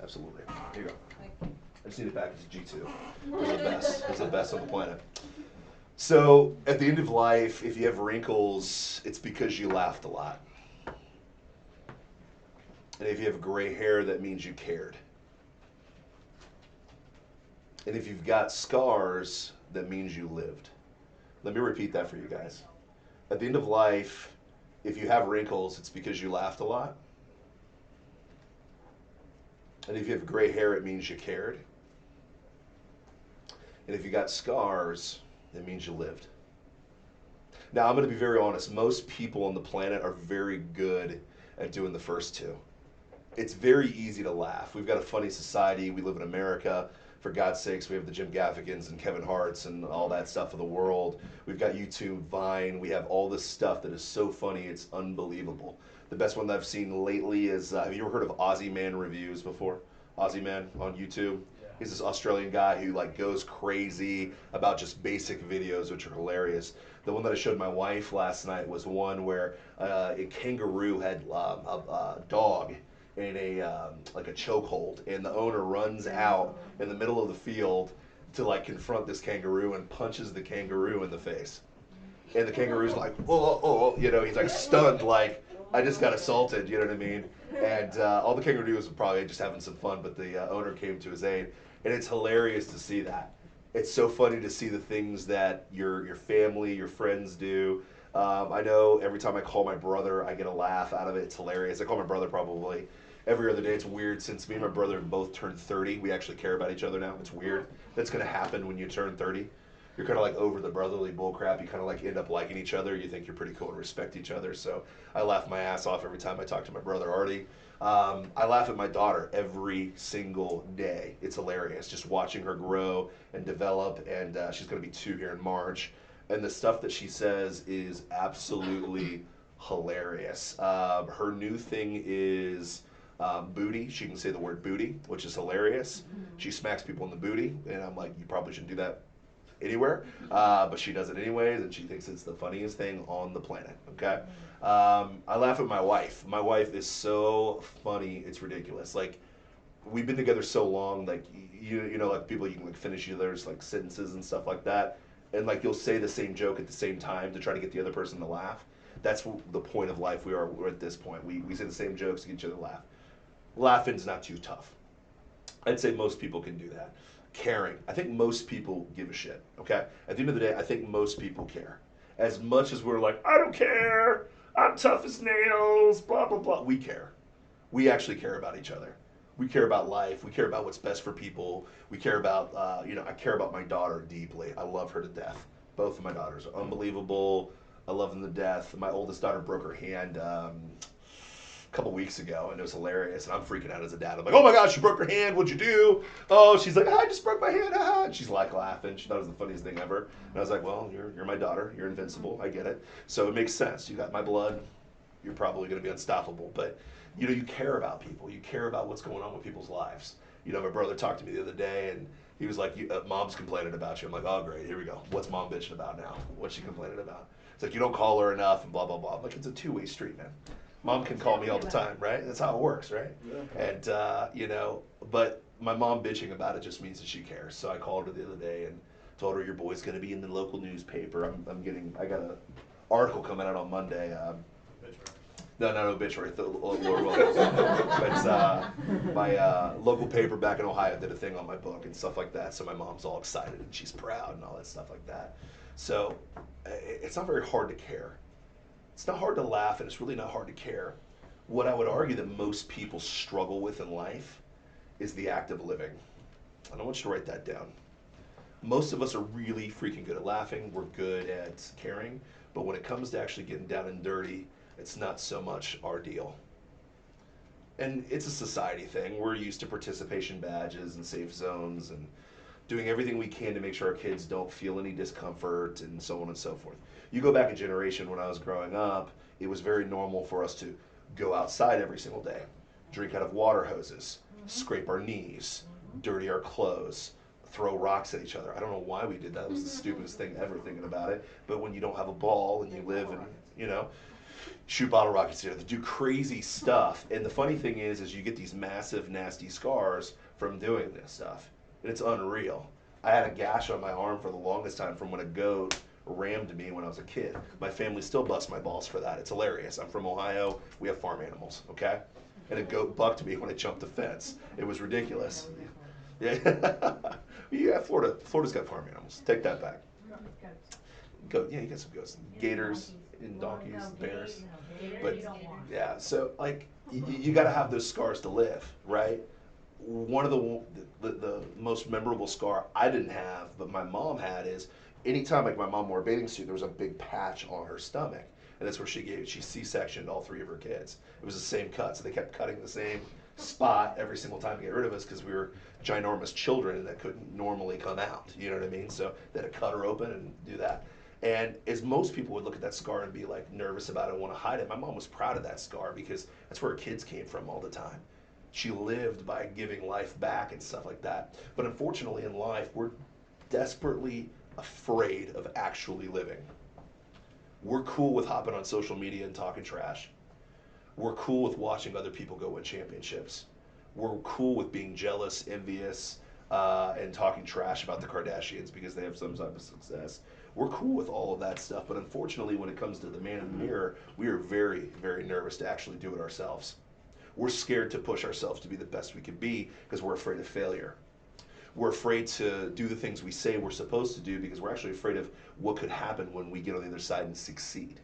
Absolutely. Here you go. I just need it back as a G2. It's the best. It's the best on the planet. So, at the end of life, if you have wrinkles, it's because you laughed a lot. And if you have gray hair, that means you cared. And if you've got scars, that means you lived. Let me repeat that for you guys. At the end of life, if you have wrinkles, it's because you laughed a lot. And if you have gray hair, it means you cared. And if you got scars, it means you lived. Now, I'm going to be very honest. Most people on the planet are very good at doing the first two. It's very easy to laugh. We've got a funny society. We live in America. For God's sakes, we have the Jim Gaffigans and Kevin Harts and all that stuff of the world. We've got YouTube, Vine. We have all this stuff that is so funny, it's unbelievable. The best one that I've seen lately is, have you ever heard of Aussie Man Reviews before? Aussie Man on YouTube? Yeah. He's this Australian guy who like goes crazy about just basic videos, which are hilarious. The one that I showed my wife last night was one where a kangaroo had a dog in like a chokehold, and the owner runs out in the middle of the field to like confront this kangaroo and punches the kangaroo in the face. And the kangaroo's like, he's like stunned, like I just got assaulted, you know what I mean? And all the kangaroos were probably just having some fun, but the owner came to his aid, and it's hilarious to see that. It's so funny to see the things that your family, your friends do. I know every time I call my brother, I get a laugh out of it. It's hilarious. I call my brother probably every other day. It's weird since me and my brother have both turned 30. We actually care about each other now. It's weird. That's going to happen when you turn 30. You're kind of like over the brotherly bullcrap. You kind of like end up liking each other. You think you're pretty cool and respect each other. So I laugh my ass off every time I talk to my brother Artie. I laugh at my daughter every single day. It's hilarious just watching her grow and develop. And she's going to be 2 here in March. And the stuff that she says is absolutely hilarious. Her new thing is booty. She can say the word booty, which is hilarious. She smacks people in the booty, and I'm like, you probably shouldn't do that anywhere, but she does it anyways, and she thinks it's the funniest thing on the planet. Okay, I laugh at my wife. My wife is so funny, it's ridiculous. Like, we've been together so long, like you know, like people, you can like finish each other's like sentences and stuff like that, and like you'll say the same joke at the same time to try to get the other person to laugh. That's the point of life. We're at this point. We say the same jokes to get each other to laugh. Laughing's not too tough. I'd say most people can do that. Caring. I think most people give a shit. Okay? At the end of the day, I think most people care. As much as we're like, I don't care, I'm tough as nails, blah, blah, blah. We care. We actually care about each other. We care about life. We care about what's best for people. We care about, I care about my daughter deeply. I love her to death. Both of my daughters are unbelievable. I love them to death. My oldest daughter broke her hand couple weeks ago, and it was hilarious, and I'm freaking out as a dad. I'm like, oh my gosh, she broke her hand, what'd you do? Oh, she's like, I just broke my hand, and she's like laughing. She thought it was the funniest thing ever. And I was like, well, you're my daughter, you're invincible, I get it. So it makes sense. You got my blood, you're probably gonna be unstoppable. But you care about people, you care about what's going on with people's lives. My brother talked to me the other day, and he was like, mom's complaining about you. I'm like, oh great, here we go. What's mom bitching about now? What's she complaining about? It's like, you don't call her enough, and blah, blah, blah. I'm like, it's a two-way street, man. Mom can call me all the time, right? That's how it works, right? Yeah. And, but my mom bitching about it just means that she cares. So I called her the other day and told her, your boy's going to be in the local newspaper. I got an article coming out on Monday. No, not obituary, Lord willing. But my local paper back in Ohio did a thing on my book and stuff like that. So my mom's all excited and she's proud and all that stuff like that. So it's not very hard to care. It's not hard to laugh, and it's really not hard to care. What I would argue that most people struggle with in life is the act of living. And I want you to write that down. Most of us are really freaking good at laughing. We're good at caring. But when it comes to actually getting down and dirty, it's not so much our deal. And it's a society thing. We're used to participation badges and safe zones and doing everything we can to make sure our kids don't feel any discomfort and so on and so forth. You go back a generation when I was growing up, it was very normal for us to go outside every single day, drink out of water hoses, scrape our knees, dirty our clothes, throw rocks at each other. I don't know why we did that. It was the stupidest thing ever thinking about it. But when you don't have a ball and you live and, shoot bottle rockets here, that do crazy stuff. And the funny thing is you get these massive, nasty scars from doing this stuff. And it's unreal. I had a gash on my arm for the longest time from when a goat rammed me when I was a kid. My family still busts my balls for that. It's hilarious. I'm from Ohio. We have farm animals, okay? And a goat bucked me when I jumped the fence. It was ridiculous. Yeah, yeah. Florida's got farm animals. Take that back. Goat, yeah, you got some goats, gators, and donkeys, bears. But yeah, so like you got to have those scars to live, right? One of the most memorable scar I didn't have, but my mom had is anytime like my mom wore a bathing suit, there was a big patch on her stomach, and that's where she C-sectioned all three of her kids. It was the same cut, so they kept cutting the same spot every single time to get rid of us because we were ginormous children that couldn't normally come out. You know what I mean? So they had to cut her open and do that. And as most people would look at that scar and be like nervous about it and want to hide it, my mom was proud of that scar because that's where her kids came from all the time. She lived by giving life back and stuff like that. But unfortunately in life, we're desperately afraid of actually living. We're cool with hopping on social media and talking trash. We're cool with watching other people go win championships. We're cool with being jealous, envious, and talking trash about the Kardashians because they have some type of success. We're cool with all of that stuff, but unfortunately when it comes to the man in the mirror, we are very, very nervous to actually do it ourselves. We're scared to push ourselves to be the best we can be because we're afraid of failure. We're afraid to do the things we say we're supposed to do because we're actually afraid of what could happen when we get on the other side and succeed.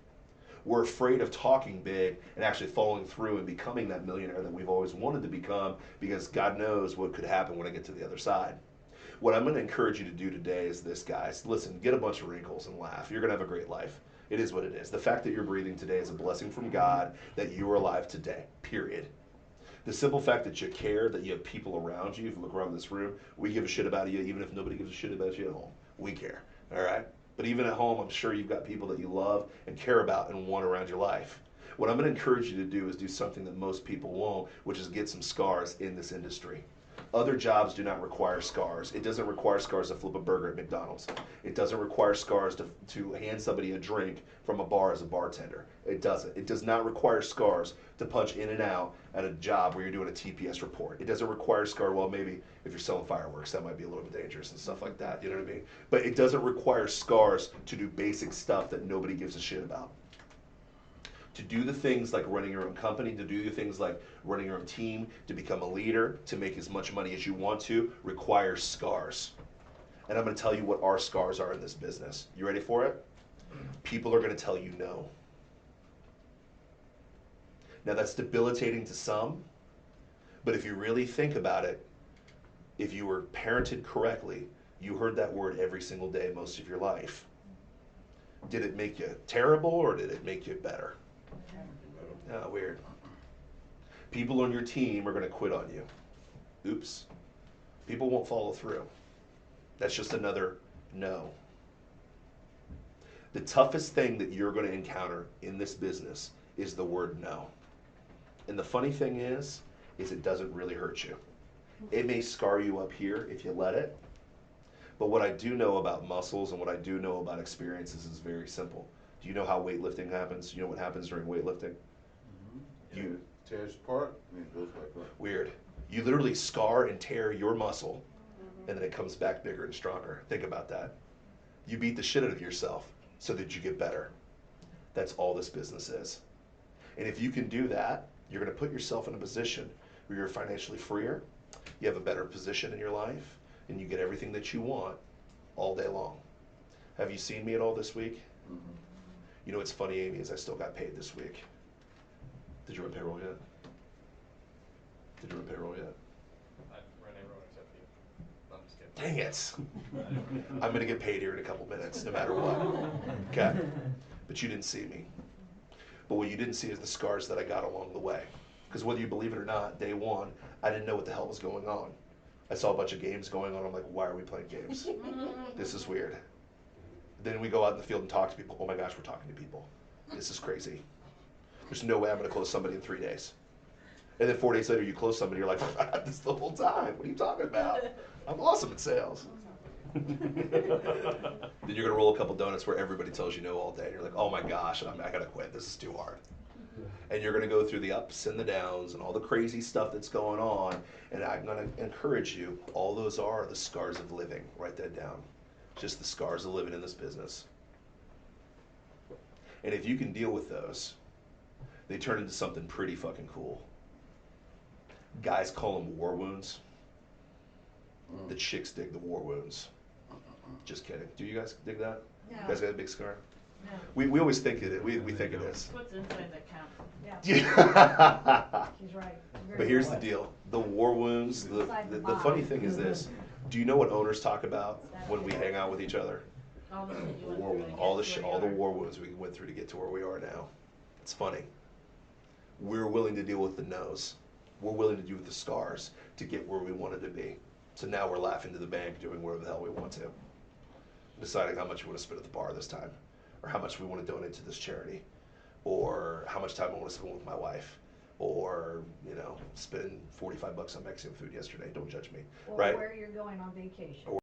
We're afraid of talking big and actually following through and becoming that millionaire that we've always wanted to become because God knows what could happen when I get to the other side. What I'm going to encourage you to do today is this, guys. Listen, get a bunch of wrinkles and laugh. You're going to have a great life. It is what it is. The fact that you're breathing today is a blessing from God that you are alive today, period. The simple fact that you care, that you have people around you, if you look around this room, we give a shit about you even if nobody gives a shit about you at home. We care, all right? But even at home, I'm sure you've got people that you love and care about and want around your life. What I'm going to encourage you to do is do something that most people won't, which is get some scars in this industry. Other jobs do not require scars. It doesn't require scars to flip a burger at McDonald's. It doesn't require scars to hand somebody a drink from a bar as a bartender. It doesn't. It does not require scars to punch in and out at a job where you're doing a TPS report. It doesn't require scars, well, maybe if you're selling fireworks, that might be a little bit dangerous and stuff like that, you know what I mean? But it doesn't require scars to do basic stuff that nobody gives a shit about. To do the things like running your own company, to do the things like running your own team, to become a leader, to make as much money as you want to, requires scars. And I'm going to tell you what our scars are in this business. You ready for it? People are going to tell you no. Now that's debilitating to some, but if you really think about it, if you were parented correctly, you heard that word every single day most of your life. Did it make you terrible or did it make you better? Oh, weird. People on your team are going to quit on you. Oops. People won't follow through. That's just another no. The toughest thing that you're going to encounter in this business is the word no. And the funny thing is it doesn't really hurt you. It may scar you up here if you let it. But what I do know about muscles and what I do know about experiences is very simple. Do you know how weightlifting happens? Do you know what happens during weightlifting? You tears apart and it goes back up. Weird. You literally scar and tear your muscle, and then it comes back bigger and stronger. Think about that. You beat the shit out of yourself so that you get better. That's all this business is. And if you can do that, you're going to put yourself in a position where you're financially freer, you have a better position in your life, and you get everything that you want all day long. Have you seen me at all this week? Mm-hmm. You know what's funny, Amy, is I still got paid this week. Did you run payroll yet? Did you run payroll yet? I ran payroll except you. I'm just kidding. Dang it. I'm going to get paid here in a couple minutes, no matter what. Okay? But you didn't see me. But what you didn't see is the scars that I got along the way. Because whether you believe it or not, day one, I didn't know what the hell was going on. I saw a bunch of games going on. I'm like, why are we playing games? This is weird. Then we go out in the field and talk to people. Oh my gosh, we're talking to people. This is crazy. There's no way I'm going to close somebody in 3 days. And then 4 days later, you close somebody, you're like, I had this the whole time. What are you talking about? I'm awesome at sales. Then you're gonna roll a couple donuts where everybody tells you no all day, and you're like, oh my gosh, I gotta quit. This is too hard. And you're gonna go through the ups and the downs and all the crazy stuff that's going on. And I'm gonna encourage you. All those are the scars of living. Write that down. Just the scars of living in this business. And if you can deal with those, they turn into something pretty fucking cool. Guys call them war wounds. The chicks dig the war wounds. Just kidding. Do you guys dig that? No. You guys got a big scar? No. We always think it. We think it is. What's inside that counts? Yeah, she's right. But here's the deal: the war wounds. The funny thing is this: do you know what owners talk about when we hang out with each other? All the shit you went War through to wounds. get All the to where all the you are. war wounds we went through to get to where we are now. It's funny. We're willing to deal with the no's. We're willing to deal with the scars to get where we wanted to be. So now we're laughing to the bank, doing whatever the hell we want to. Deciding how much we want to spend at the bar this time, or how much we want to donate to this charity, or how much time I want to spend with my wife, or spend $45 on Mexican food yesterday. Don't judge me, Or right? where you're going on vacation. Or